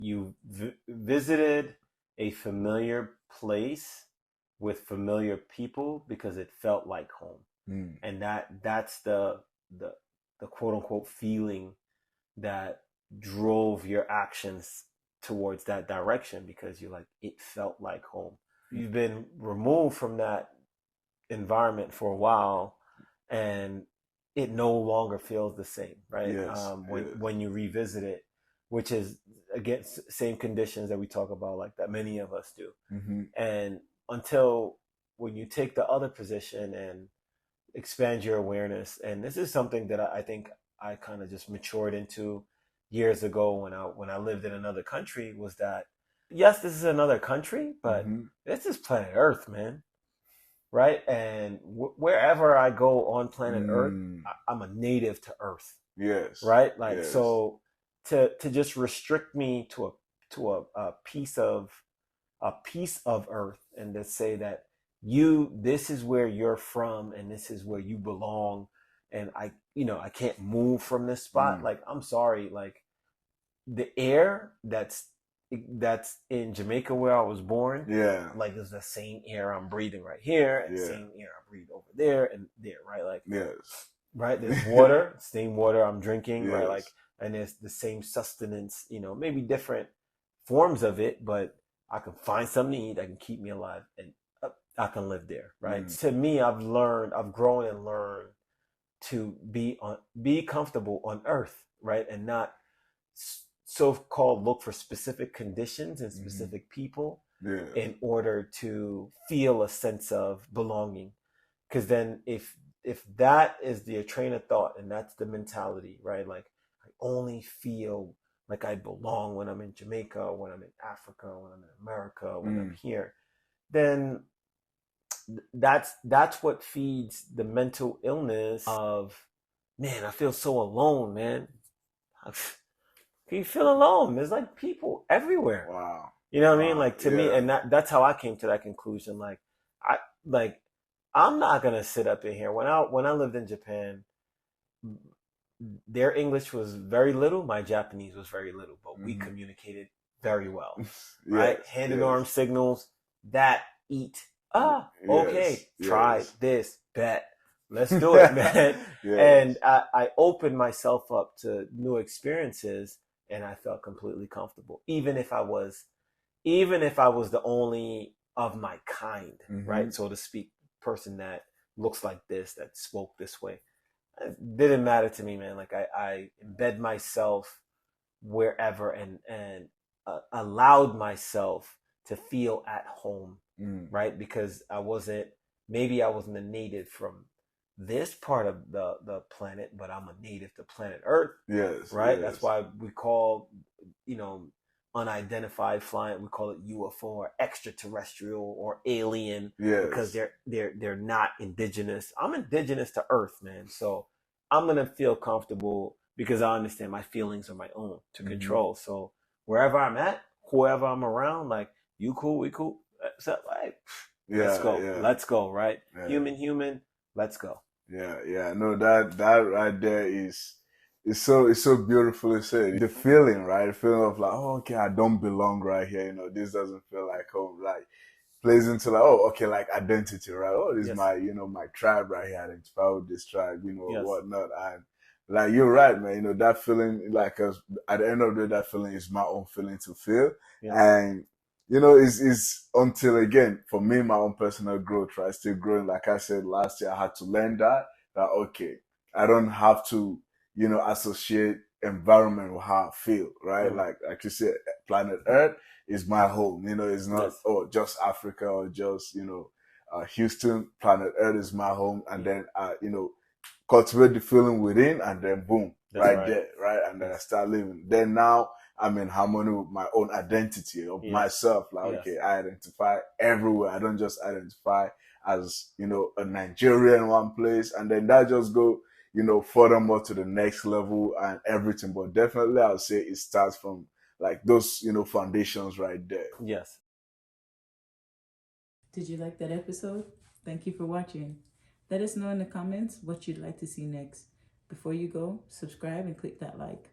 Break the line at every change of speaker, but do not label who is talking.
you visited a familiar place with familiar people because it felt like home. And that's the the quote unquote feeling that drove your actions towards that direction, because you're like, it felt like home. You've been removed from that environment for a while, and it no longer feels the same, right?
Yes.
When you revisit it, which is again same conditions that we talk about, like that many of us do. And until when you take the other position and expand your awareness, and this is something that I think I kind of just matured into years ago when I lived in another country, was that yes, this is another country, but this is planet Earth, man. Right? And wherever I go on planet Earth, I'm a native to Earth.
Yes.
Right? Like,
Yes.
so to just restrict me to a piece of Earth, and to say that this is where you're from and this is where you belong, and I can't move from this spot. Like, I'm sorry, like the air that's in Jamaica where I was born, like it's the same air I'm breathing right here, and the same air I breathe over there and there, right? Like, right, there's water, same water I'm drinking, right? Like, and there's the same sustenance, maybe different forms of it, but I can find something to eat that can keep me alive, and I can live there, right? To me, I've grown and learned to be comfortable on Earth, right? And not so-called look for specific conditions and specific people in order to feel a sense of belonging. Because then if that is the train of thought and that's the mentality, right? Like, I only feel like I belong when I'm in Jamaica, when I'm in Africa, when I'm in America, when I'm here, then that's what feeds the mental illness of, man, I feel so alone, man. You feel alone. There's like people everywhere.
Wow.
You know what I mean? Like, to me, and that's how I came to that conclusion. Like, I'm not gonna sit up in here. When I lived in Japan, their English was very little. My Japanese was very little, but we communicated very well. Right? Hand and arm signals. That, eat. Okay. Try this. Bet. Let's do it, man. And I opened myself up to new experiences, and I felt completely comfortable, even if I was the only of my kind, right, so to speak, person that looks like this, that spoke this way. It didn't matter to me, man. Like, I embed myself wherever, and allowed myself to feel at home, right? Because maybe I wasn't a native from this part of the planet, but I'm a native to planet Earth. Right? That's why we call, unidentified flying, we call it UFO or extraterrestrial or alien, because they're not indigenous. I'm indigenous to Earth, man. So I'm gonna feel comfortable because I understand my feelings are my own to control. So wherever I'm at, whoever I'm around, like, you cool, we cool. So, like, let's go. Let's go, right? Human, let's go.
No, that right there is so beautifully said. The feeling, right? The feeling of like, oh, okay, I don't belong right here. This doesn't feel like home. Like, plays into like, oh, okay, like identity, right? Oh, this is my, my tribe right here. I identify with this tribe, whatnot. And like, you're right, man. That feeling, like, at the end of the day, that feeling is my own feeling to feel. And it's until, again, for me, my own personal growth, right? Still growing. Like I said, last year, I had to learn that okay, I don't have to, associate environment with how I feel, right? Like you said, planet Earth is my home. It's not, just Africa or just, Houston. Planet Earth is my home. And then, cultivate the feeling within, and then boom, right there, right? And then I start living. Then now, I'm in harmony with my own identity of myself. Like, okay, I identify everywhere. I don't just identify as, a Nigerian in one place. And then that just go, furthermore to the next level and everything. But definitely, I'll say it starts from like those, foundations right there.
Yes.
Did you like that episode? Thank you for watching. Let us know in the comments what you'd like to see next. Before you go, subscribe and click that like.